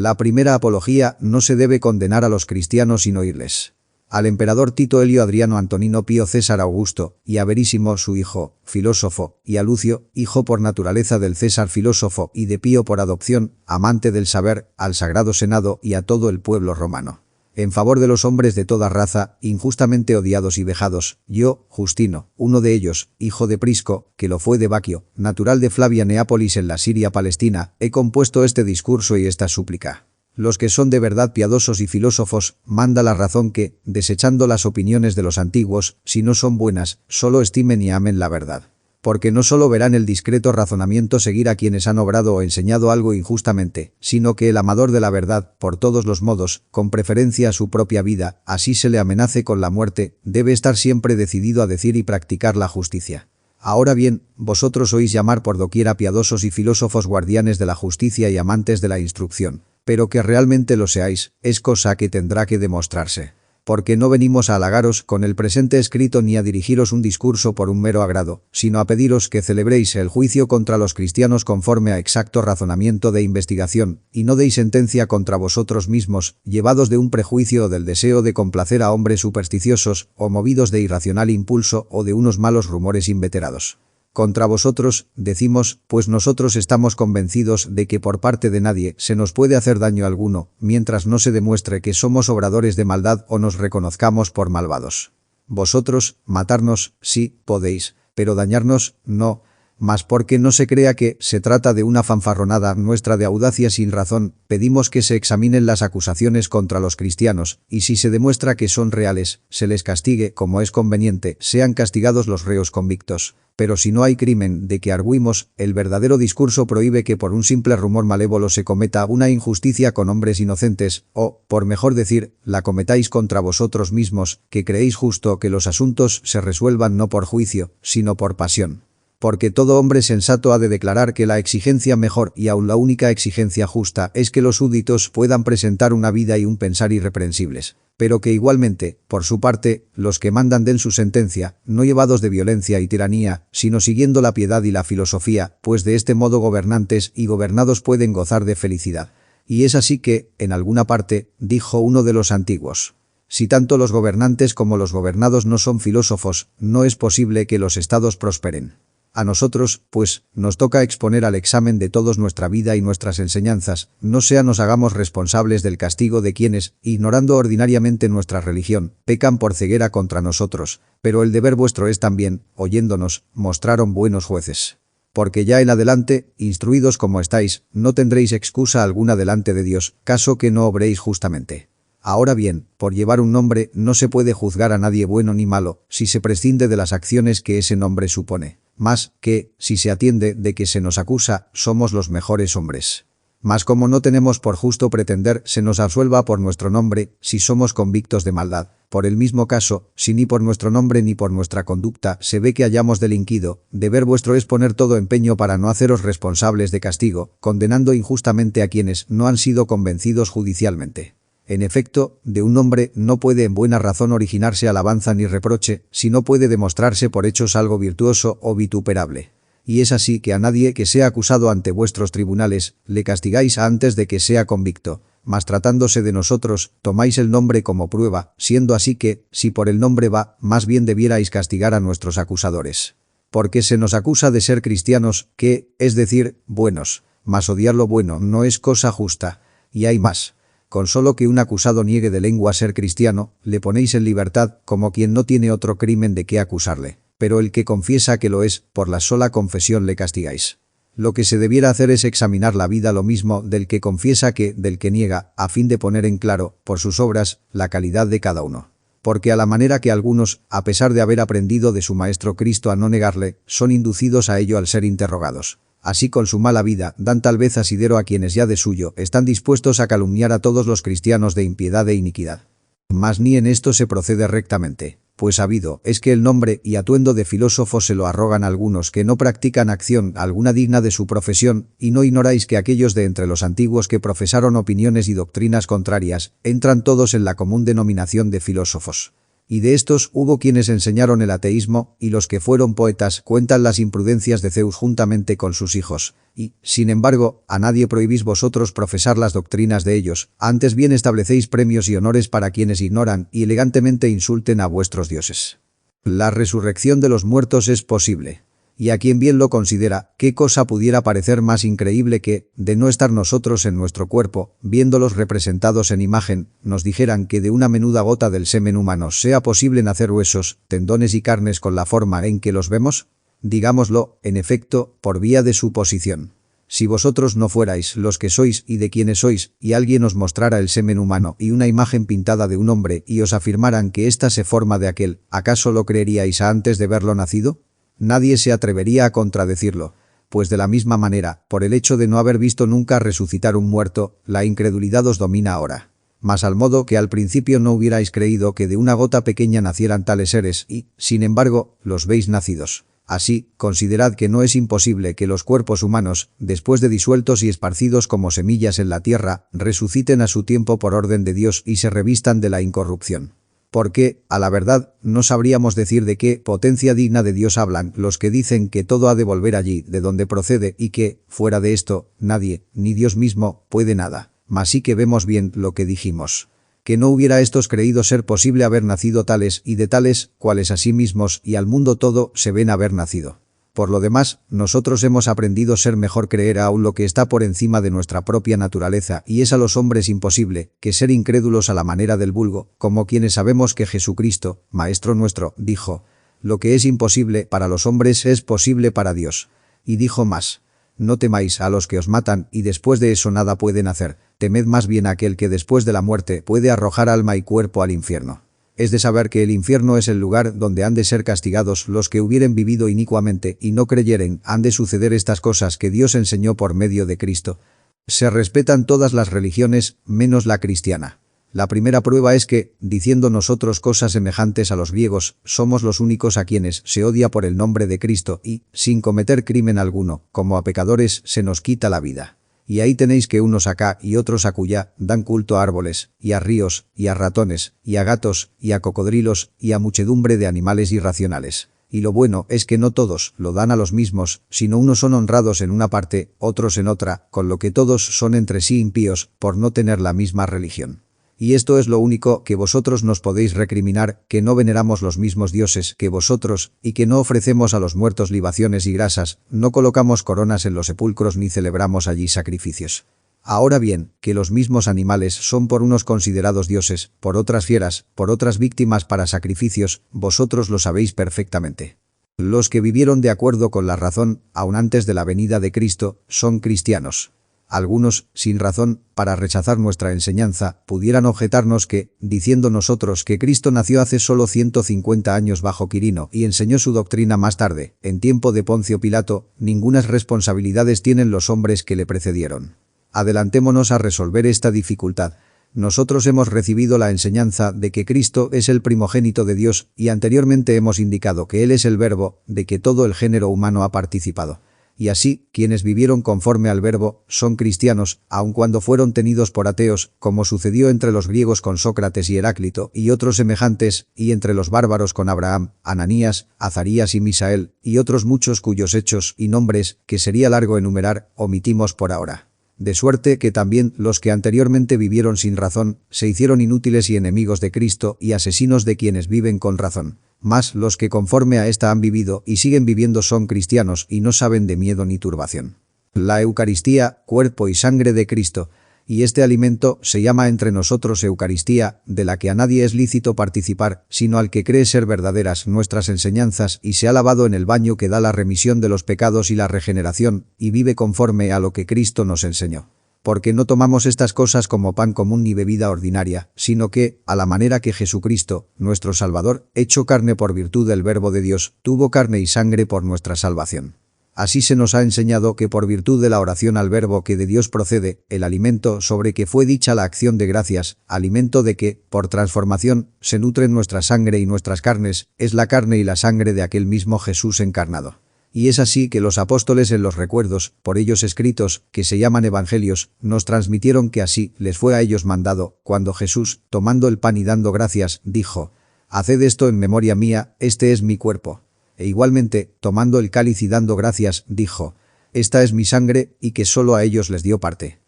La primera apología: no se debe condenar a los cristianos sin oírles. Al emperador Tito Helio Adriano Antonino Pío César Augusto, y a Verísimo su hijo, filósofo, y a Lucio, hijo por naturaleza del César filósofo y de Pío por adopción, amante del saber, al Sagrado Senado y a todo el pueblo romano. En favor de los hombres de toda raza, injustamente odiados y vejados, yo, Justino, uno de ellos, hijo de Prisco, que lo fue de Baquio, natural de Flavia Neápolis en la Siria Palestina, he compuesto este discurso y esta súplica. Los que son de verdad piadosos y filósofos, manda la razón que, desechando las opiniones de los antiguos, si no son buenas, solo estimen y amen la verdad. Porque no solo verán el discreto razonamiento seguir a quienes han obrado o enseñado algo injustamente, sino que el amador de la verdad, por todos los modos, con preferencia a su propia vida, así se le amenace con la muerte, debe estar siempre decidido a decir y practicar la justicia. Ahora bien, vosotros oís llamar por doquiera piadosos y filósofos guardianes de la justicia y amantes de la instrucción, pero que realmente lo seáis, es cosa que tendrá que demostrarse. Porque no venimos a halagaros con el presente escrito ni a dirigiros un discurso por un mero agrado, sino a pediros que celebréis el juicio contra los cristianos conforme a exacto razonamiento de investigación, y no deis sentencia contra vosotros mismos, llevados de un prejuicio o del deseo de complacer a hombres supersticiosos, o movidos de irracional impulso o de unos malos rumores inveterados. Contra vosotros, decimos, pues nosotros estamos convencidos de que por parte de nadie se nos puede hacer daño alguno, mientras no se demuestre que somos obradores de maldad o nos reconozcamos por malvados. Vosotros, matarnos, sí, podéis, pero dañarnos, no. Mas porque no se crea que se trata de una fanfarronada nuestra de audacia sin razón, pedimos que se examinen las acusaciones contra los cristianos, y si se demuestra que son reales, se les castigue como es conveniente, sean castigados los reos convictos. Pero si no hay crimen de que arguimos, el verdadero discurso prohíbe que por un simple rumor malévolo se cometa una injusticia con hombres inocentes, o, por mejor decir, la cometáis contra vosotros mismos, que creéis justo que los asuntos se resuelvan no por juicio, sino por pasión. Porque todo hombre sensato ha de declarar que la exigencia mejor y aun la única exigencia justa es que los súbditos puedan presentar una vida y un pensar irreprensibles, pero que igualmente, por su parte, los que mandan den su sentencia, no llevados de violencia y tiranía, sino siguiendo la piedad y la filosofía, pues de este modo gobernantes y gobernados pueden gozar de felicidad. Y es así que, en alguna parte, dijo uno de los antiguos: si tanto los gobernantes como los gobernados no son filósofos, no es posible que los estados prosperen. A nosotros, pues, nos toca exponer al examen de todos nuestra vida y nuestras enseñanzas, no sea nos hagamos responsables del castigo de quienes, ignorando ordinariamente nuestra religión, pecan por ceguera contra nosotros, pero el deber vuestro es también, oyéndonos, mostraron buenos jueces. Porque ya en adelante, instruidos como estáis, no tendréis excusa alguna delante de Dios, caso que no obréis justamente. Ahora bien, por llevar un nombre no se puede juzgar a nadie bueno ni malo, si se prescinde de las acciones que ese nombre supone. Más que, si se atiende de que se nos acusa, somos los mejores hombres. Mas como no tenemos por justo pretender se nos absuelva por nuestro nombre, si somos convictos de maldad, por el mismo caso, si ni por nuestro nombre ni por nuestra conducta se ve que hayamos delinquido, deber vuestro es poner todo empeño para no haceros responsables de castigo, condenando injustamente a quienes no han sido convencidos judicialmente. En efecto, de un hombre no puede en buena razón originarse alabanza ni reproche, si no puede demostrarse por hechos algo virtuoso o vituperable. Y es así que a nadie que sea acusado ante vuestros tribunales, le castigáis antes de que sea convicto, mas tratándose de nosotros, tomáis el nombre como prueba, siendo así que, si por el nombre va, más bien debierais castigar a nuestros acusadores. Porque se nos acusa de ser cristianos, que, es decir, buenos, mas odiar lo bueno no es cosa justa. Y hay más. Con solo que un acusado niegue de lengua ser cristiano, le ponéis en libertad como quien no tiene otro crimen de qué acusarle. Pero el que confiesa que lo es, por la sola confesión le castigáis. Lo que se debiera hacer es examinar la vida lo mismo del que confiesa que del que niega, a fin de poner en claro, por sus obras, la calidad de cada uno. Porque a la manera que algunos, a pesar de haber aprendido de su Maestro Cristo a no negarle, son inducidos a ello al ser interrogados. Así con su mala vida dan tal vez asidero a quienes ya de suyo están dispuestos a calumniar a todos los cristianos de impiedad e iniquidad. Mas ni en esto se procede rectamente, pues sabido es que el nombre y atuendo de filósofo se lo arrogan algunos que no practican acción alguna digna de su profesión, y no ignoráis que aquellos de entre los antiguos que profesaron opiniones y doctrinas contrarias, entran todos en la común denominación de filósofos. Y de estos hubo quienes enseñaron el ateísmo, y los que fueron poetas cuentan las imprudencias de Zeus juntamente con sus hijos. Y, sin embargo, a nadie prohibís vosotros profesar las doctrinas de ellos, antes bien establecéis premios y honores para quienes ignoran y elegantemente insulten a vuestros dioses. La resurrección de los muertos es posible. Y a quien bien lo considera, ¿qué cosa pudiera parecer más increíble que, de no estar nosotros en nuestro cuerpo, viéndolos representados en imagen, nos dijeran que de una menuda gota del semen humano sea posible nacer huesos, tendones y carnes con la forma en que los vemos? Digámoslo, en efecto, por vía de suposición. Si vosotros no fuerais los que sois y de quienes sois, y alguien os mostrara el semen humano y una imagen pintada de un hombre y os afirmaran que ésta se forma de aquel, ¿acaso lo creeríais antes de verlo nacido? Nadie se atrevería a contradecirlo, pues de la misma manera, por el hecho de no haber visto nunca resucitar un muerto, la incredulidad os domina ahora. Mas al modo que al principio no hubierais creído que de una gota pequeña nacieran tales seres y, sin embargo, los veis nacidos. Así, considerad que no es imposible que los cuerpos humanos, después de disueltos y esparcidos como semillas en la tierra, resuciten a su tiempo por orden de Dios y se revistan de la incorrupción. Porque, a la verdad, no sabríamos decir de qué potencia digna de Dios hablan los que dicen que todo ha de volver allí de donde procede y que, fuera de esto, nadie, ni Dios mismo, puede nada. Mas sí que vemos bien lo que dijimos. Que no hubiera estos creído ser posible haber nacido tales y de tales, cuales a sí mismos y al mundo todo se ven haber nacido. Por lo demás, nosotros hemos aprendido ser mejor creer aún lo que está por encima de nuestra propia naturaleza y es a los hombres imposible, que ser incrédulos a la manera del vulgo, como quienes sabemos que Jesucristo, Maestro nuestro, dijo, lo que es imposible para los hombres es posible para Dios. Y dijo más, no temáis a los que os matan y después de eso nada pueden hacer, temed más bien a aquel que después de la muerte puede arrojar alma y cuerpo al infierno. Es de saber que el infierno es el lugar donde han de ser castigados los que hubieren vivido inicuamente y no creyeren, han de suceder estas cosas que Dios enseñó por medio de Cristo. Se respetan todas las religiones, menos la cristiana. La primera prueba es que, diciendo nosotros cosas semejantes a los griegos, somos los únicos a quienes se odia por el nombre de Cristo y, sin cometer crimen alguno, como a pecadores, se nos quita la vida. Y ahí tenéis que unos acá y otros acullá dan culto a árboles, y a ríos, y a ratones, y a gatos, y a cocodrilos, y a muchedumbre de animales irracionales. Y lo bueno es que no todos lo dan a los mismos, sino unos son honrados en una parte, otros en otra, con lo que todos son entre sí impíos, por no tener la misma religión. Y esto es lo único que vosotros nos podéis recriminar, que no veneramos los mismos dioses que vosotros, y que no ofrecemos a los muertos libaciones y grasas, no colocamos coronas en los sepulcros ni celebramos allí sacrificios. Ahora bien, que los mismos animales son por unos considerados dioses, por otras fieras, por otras víctimas para sacrificios, vosotros lo sabéis perfectamente. Los que vivieron de acuerdo con la razón, aun antes de la venida de Cristo, son cristianos. Algunos, sin razón, para rechazar nuestra enseñanza, pudieran objetarnos que, diciendo nosotros que Cristo nació hace solo 150 años bajo Quirino y enseñó su doctrina más tarde, en tiempo de Poncio Pilato, ningunas responsabilidades tienen los hombres que le precedieron. Adelantémonos a resolver esta dificultad. Nosotros hemos recibido la enseñanza de que Cristo es el primogénito de Dios y anteriormente hemos indicado que Él es el Verbo, de que todo el género humano ha participado. Y así, quienes vivieron conforme al Verbo son cristianos, aun cuando fueron tenidos por ateos, como sucedió entre los griegos con Sócrates y Heráclito y otros semejantes, y entre los bárbaros con Abraham, Ananías, Azarías y Misael, y otros muchos cuyos hechos y nombres, que sería largo enumerar, omitimos por ahora. De suerte que también los que anteriormente vivieron sin razón, se hicieron inútiles y enemigos de Cristo y asesinos de quienes viven con razón. Mas los que conforme a esta han vivido y siguen viviendo son cristianos y no saben de miedo ni turbación. La Eucaristía, cuerpo y sangre de Cristo, y este alimento se llama entre nosotros Eucaristía, de la que a nadie es lícito participar, sino al que cree ser verdaderas nuestras enseñanzas y se ha lavado en el baño que da la remisión de los pecados y la regeneración, y vive conforme a lo que Cristo nos enseñó. Porque no tomamos estas cosas como pan común ni bebida ordinaria, sino que, a la manera que Jesucristo, nuestro Salvador, hecho carne por virtud del Verbo de Dios, tuvo carne y sangre por nuestra salvación. Así se nos ha enseñado que por virtud de la oración al Verbo que de Dios procede, el alimento sobre que fue dicha la acción de gracias, alimento de que, por transformación, se nutren nuestra sangre y nuestras carnes, es la carne y la sangre de aquel mismo Jesús encarnado. Y es así que los apóstoles en los recuerdos, por ellos escritos, que se llaman evangelios, nos transmitieron que así les fue a ellos mandado, cuando Jesús, tomando el pan y dando gracias, dijo: Haced esto en memoria mía, este es mi cuerpo. E igualmente, tomando el cáliz y dando gracias, dijo: esta es mi sangre, y que solo a ellos les dio parte.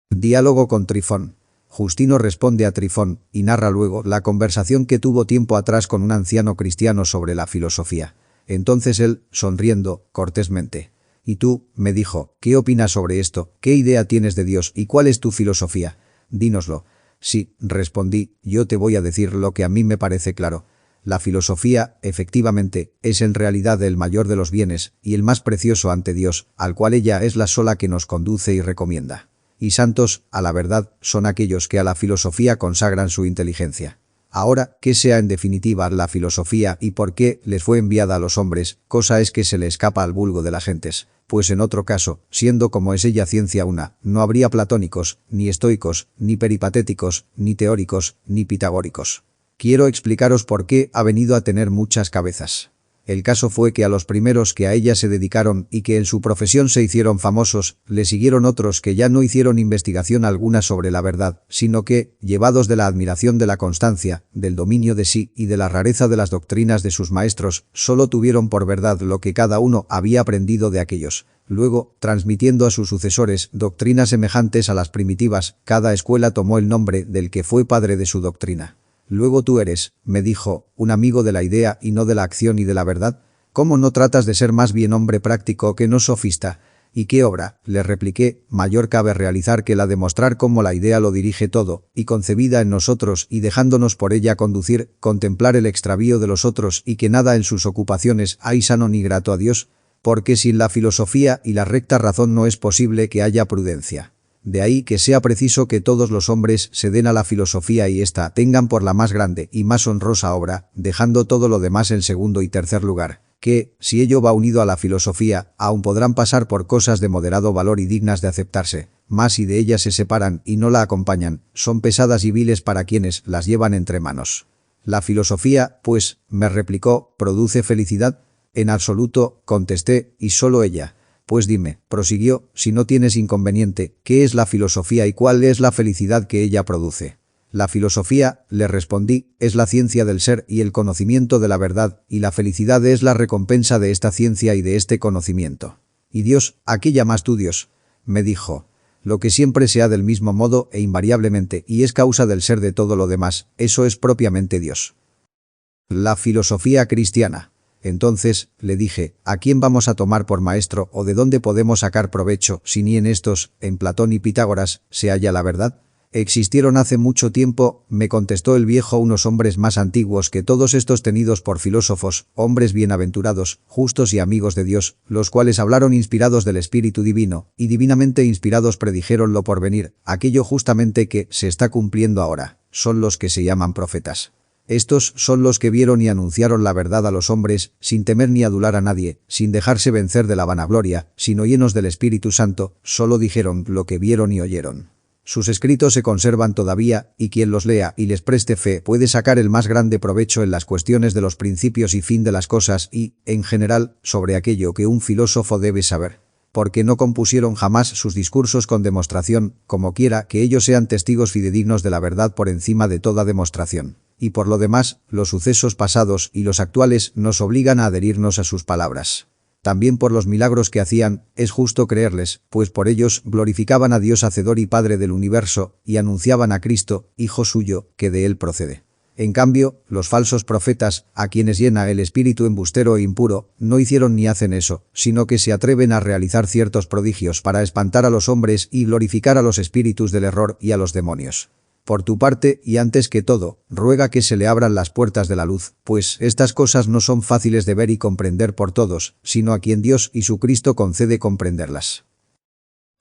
Diálogo con Trifón. Justino responde a Trifón, y narra luego la conversación que tuvo tiempo atrás con un anciano cristiano sobre la filosofía. Entonces él, sonriendo, cortésmente: «¿Y tú?», me dijo, «¿qué opinas sobre esto? ¿Qué idea tienes de Dios y cuál es tu filosofía? Dínoslo». «Sí», respondí, «yo te voy a decir lo que a mí me parece claro. La filosofía, efectivamente, es en realidad el mayor de los bienes y el más precioso ante Dios, al cual ella es la sola que nos conduce y recomienda. Y santos, a la verdad, son aquellos que a la filosofía consagran su inteligencia. Ahora, ¿qué sea en definitiva la filosofía y por qué les fue enviada a los hombres? Cosa es que se le escapa al vulgo de las gentes, pues en otro caso, siendo como es ella ciencia una, no habría platónicos, ni estoicos, ni peripatéticos, ni teóricos, ni pitagóricos. Quiero explicaros por qué ha venido a tener muchas cabezas. El caso fue que a los primeros que a ella se dedicaron y que en su profesión se hicieron famosos, le siguieron otros que ya no hicieron investigación alguna sobre la verdad, sino que, llevados de la admiración de la constancia, del dominio de sí y de la rareza de las doctrinas de sus maestros, solo tuvieron por verdad lo que cada uno había aprendido de aquellos. Luego, transmitiendo a sus sucesores doctrinas semejantes a las primitivas, cada escuela tomó el nombre del que fue padre de su doctrina. «Luego tú eres», me dijo, «un amigo de la idea y no de la acción y de la verdad. ¿Cómo no tratas de ser más bien hombre práctico que no sofista? ¿Y qué obra?», le repliqué, «mayor cabe realizar que la de mostrar cómo la idea lo dirige todo, y concebida en nosotros y dejándonos por ella conducir, contemplar el extravío de los otros y que nada en sus ocupaciones hay sano ni grato a Dios? Porque sin la filosofía y la recta razón no es posible que haya prudencia. De ahí que sea preciso que todos los hombres se den a la filosofía y ésta tengan por la más grande y más honrosa obra, dejando todo lo demás en segundo y tercer lugar, que, si ello va unido a la filosofía, aún podrán pasar por cosas de moderado valor y dignas de aceptarse, mas si de ellas se separan y no la acompañan, son pesadas y viles para quienes las llevan entre manos. La filosofía, pues, me replicó, ¿produce felicidad? En absoluto, contesté, y solo ella. Pues dime, prosiguió, si no tienes inconveniente, ¿qué es la filosofía y cuál es la felicidad que ella produce? La filosofía, le respondí, es la ciencia del ser y el conocimiento de la verdad, y la felicidad es la recompensa de esta ciencia y de este conocimiento. ¿Y Dios, a qué llamas tú Dios?, me dijo. Lo que siempre sea del mismo modo e invariablemente y es causa del ser de todo lo demás, eso es propiamente Dios. La filosofía cristiana. Entonces, le dije, ¿a quién vamos a tomar por maestro o de dónde podemos sacar provecho si ni en estos, en Platón y Pitágoras, se halla la verdad? Existieron hace mucho tiempo, me contestó el viejo, unos hombres más antiguos que todos estos tenidos por filósofos, hombres bienaventurados, justos y amigos de Dios, los cuales hablaron inspirados del Espíritu Divino, y divinamente inspirados predijeron lo por venir, aquello justamente que se está cumpliendo ahora, son los que se llaman profetas. Estos son los que vieron y anunciaron la verdad a los hombres, sin temer ni adular a nadie, sin dejarse vencer de la vanagloria, sino llenos del Espíritu Santo, solo dijeron lo que vieron y oyeron. Sus escritos se conservan todavía, y quien los lea y les preste fe puede sacar el más grande provecho en las cuestiones de los principios y fin de las cosas y, en general, sobre aquello que un filósofo debe saber. Porque no compusieron jamás sus discursos con demostración, como quiera que ellos sean testigos fidedignos de la verdad por encima de toda demostración. Y por lo demás, los sucesos pasados y los actuales nos obligan a adherirnos a sus palabras. También por los milagros que hacían, es justo creerles, pues por ellos glorificaban a Dios Hacedor y Padre del universo, y anunciaban a Cristo, Hijo suyo, que de él procede. En cambio, los falsos profetas, a quienes llena el espíritu embustero e impuro, no hicieron ni hacen eso, sino que se atreven a realizar ciertos prodigios para espantar a los hombres y glorificar a los espíritus del error y a los demonios. Por tu parte, y antes que todo, ruega que se le abran las puertas de la luz, pues estas cosas no son fáciles de ver y comprender por todos, sino a quien Dios y su Cristo concede comprenderlas.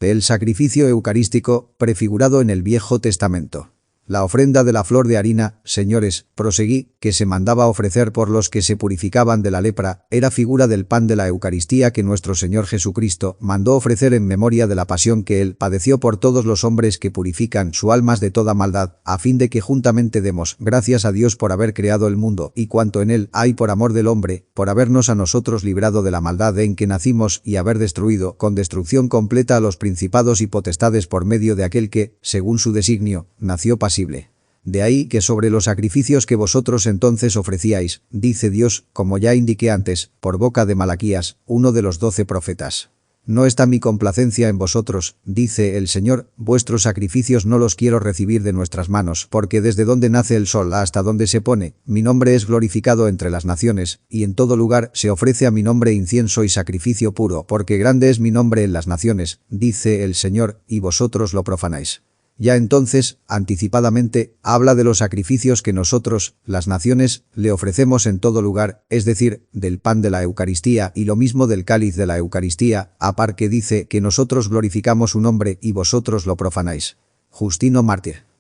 El sacrificio eucarístico, prefigurado en el Viejo Testamento. La ofrenda de la flor de harina, señores, proseguí, que se mandaba ofrecer por los que se purificaban de la lepra, era figura del pan de la Eucaristía que nuestro Señor Jesucristo mandó ofrecer en memoria de la pasión que Él padeció por todos los hombres que purifican su almas de toda maldad, a fin de que juntamente demos gracias a Dios por haber creado el mundo y cuanto en él hay por amor del hombre, por habernos a nosotros librado de la maldad en que nacimos y haber destruido con destrucción completa a los principados y potestades por medio de aquel que, según su designio, nació pasible. De ahí que sobre los sacrificios que vosotros entonces ofrecíais, dice Dios, como ya indiqué antes, por boca de Malaquías, uno de los 12 profetas. No está mi complacencia en vosotros, dice el Señor, vuestros sacrificios no los quiero recibir de nuestras manos, porque desde donde nace el sol hasta donde se pone, mi nombre es glorificado entre las naciones, y en todo lugar se ofrece a mi nombre incienso y sacrificio puro, porque grande es mi nombre en las naciones, dice el Señor, y vosotros lo profanáis. Ya entonces, anticipadamente, habla de los sacrificios que nosotros, las naciones, le ofrecemos en todo lugar, es decir, del pan de la Eucaristía y lo mismo del cáliz de la Eucaristía, a par que dice que nosotros glorificamos su nombre y vosotros lo profanáis. Justino Mártir.